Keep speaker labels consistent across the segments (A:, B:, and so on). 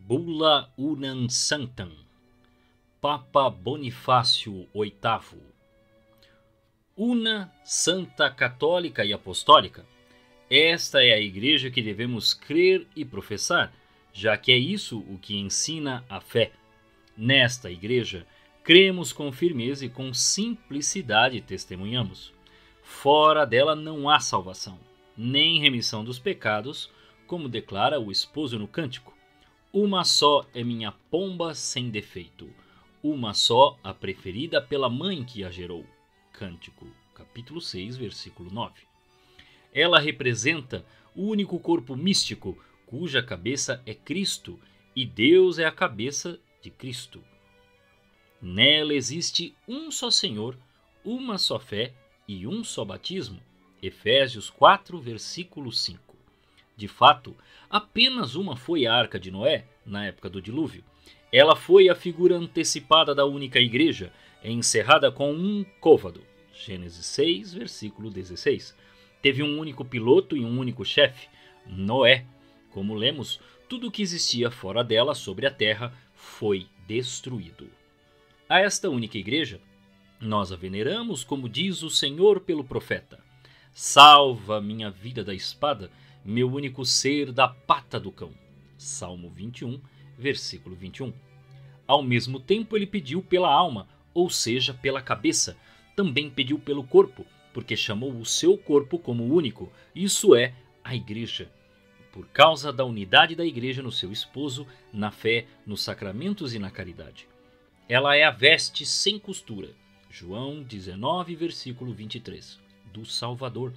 A: Bulla Unam Sanctam, Papa Bonifácio VIII. Una, santa, católica e apostólica. Esta é a igreja que devemos crer e professar, já que é isso o que ensina a fé. Nesta igreja, cremos com firmeza e com simplicidade testemunhamos. Fora dela não há salvação, nem remissão dos pecados, como declara o esposo no cântico. Uma só é minha pomba sem defeito, uma só a preferida pela mãe que a gerou. Cântico, capítulo 6, versículo 9. Ela representa o único corpo místico, cuja cabeça é Cristo, e Deus é a cabeça de Cristo. Nela existe um só Senhor, uma só fé e um só batismo. Efésios 4, versículo 5. De fato, apenas uma foi a Arca de Noé, na época do dilúvio. Ela foi a figura antecipada da única igreja, encerrada com um côvado. Gênesis 6, versículo 16. Teve um único piloto e um único chefe, Noé. Como lemos, tudo o que existia fora dela, sobre a terra, foi destruído. A esta única igreja, nós a veneramos, como diz o Senhor pelo profeta: salva minha vida da espada, meu único ser da pata do cão. Salmo 21, versículo 21. Ao mesmo tempo ele pediu pela alma, ou seja, pela cabeça. Também pediu pelo corpo, porque chamou o seu corpo como único, isso é, a igreja. Por causa da unidade da igreja no seu esposo, na fé, nos sacramentos e na caridade. Ela é a veste sem costura, João 19, versículo 23, do Salvador,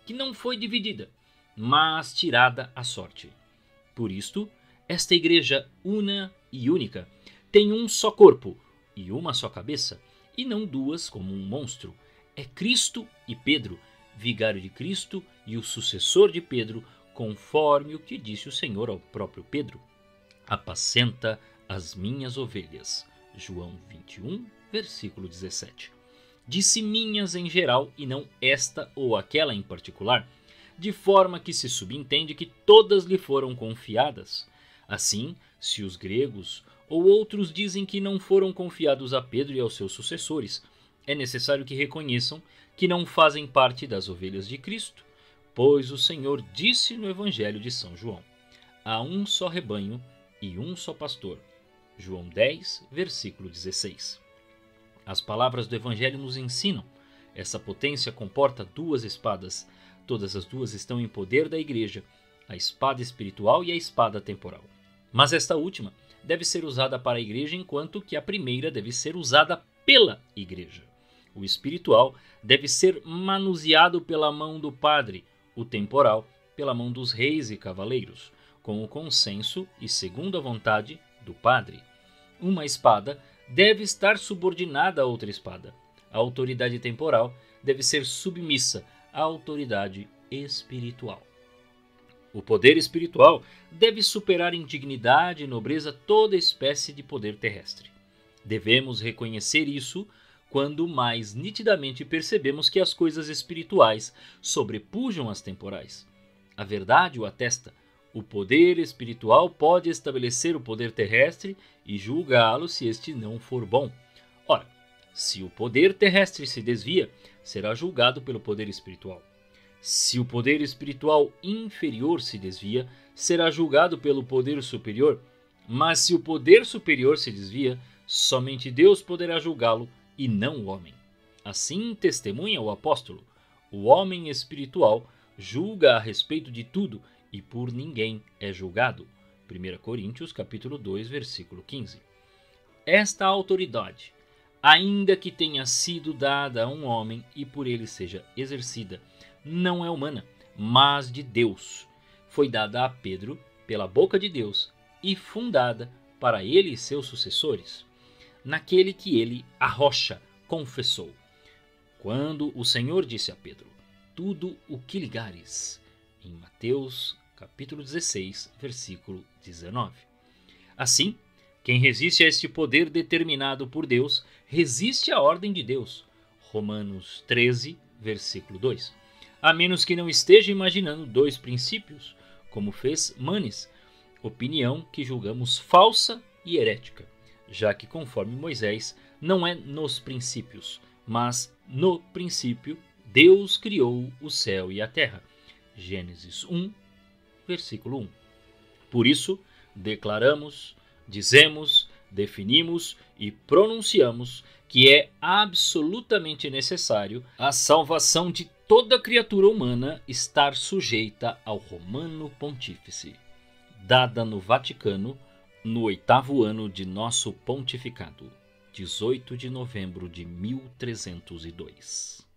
A: que não foi dividida, mas tirada à sorte. Por isto, esta igreja una e única tem um só corpo e uma só cabeça, e não duas como um monstro. É Cristo e Pedro, vigário de Cristo e o sucessor de Pedro, conforme o que disse o Senhor ao próprio Pedro: apacenta as minhas ovelhas. João 21, versículo 17. Disse minhas em geral e não esta ou aquela em particular, de forma que se subentende que todas lhe foram confiadas. Assim, se os gregos ou outros dizem que não foram confiados a Pedro e aos seus sucessores, é necessário que reconheçam que não fazem parte das ovelhas de Cristo, pois o Senhor disse no Evangelho de São João: há um só rebanho e um só pastor. João 10, versículo 16. As palavras do Evangelho nos ensinam: essa potência comporta duas espadas. Todas as duas estão em poder da igreja, a espada espiritual e a espada temporal. Mas esta última deve ser usada para a igreja, enquanto que a primeira deve ser usada pela igreja. O espiritual deve ser manuseado pela mão do padre, o temporal pela mão dos reis e cavaleiros, com o consenso e segundo a vontade do padre. Uma espada deve estar subordinada a outra espada. A autoridade temporal deve ser submissa à autoridade espiritual. O poder espiritual deve superar em dignidade e nobreza toda espécie de poder terrestre. Devemos reconhecer isso quando mais nitidamente percebemos que as coisas espirituais sobrepujam as temporais. A verdade o atesta. O poder espiritual pode estabelecer o poder terrestre e julgá-lo se este não for bom. Ora, se o poder terrestre se desvia, será julgado pelo poder espiritual. Se o poder espiritual inferior se desvia, será julgado pelo poder superior. Mas se o poder superior se desvia, somente Deus poderá julgá-lo e não o homem. Assim testemunha o apóstolo: o homem espiritual julga a respeito de tudo e por ninguém é julgado. 1 Coríntios capítulo 2, versículo 15. Esta autoridade, ainda que tenha sido dada a um homem e por ele seja exercida, não é humana, mas de Deus. Foi dada a Pedro pela boca de Deus e fundada para ele e seus sucessores, naquele que ele, a rocha, confessou. Quando o Senhor disse a Pedro: tudo o que ligares, em Mateus capítulo 16, versículo 19. Assim, quem resiste a este poder determinado por Deus, resiste à ordem de Deus. Romanos 13, versículo 2. A menos que não esteja imaginando dois princípios, como fez Manes, opinião que julgamos falsa e herética, já que, conforme Moisés, não é nos princípios, mas no princípio Deus criou o céu e a terra. Gênesis 1, versículo 1. Por isso, declaramos, dizemos, definimos e pronunciamos que é absolutamente necessário a salvação de toda criatura humana estar sujeita ao Romano Pontífice, dada no Vaticano no 8º ano de nosso pontificado, 18 de novembro de 1302.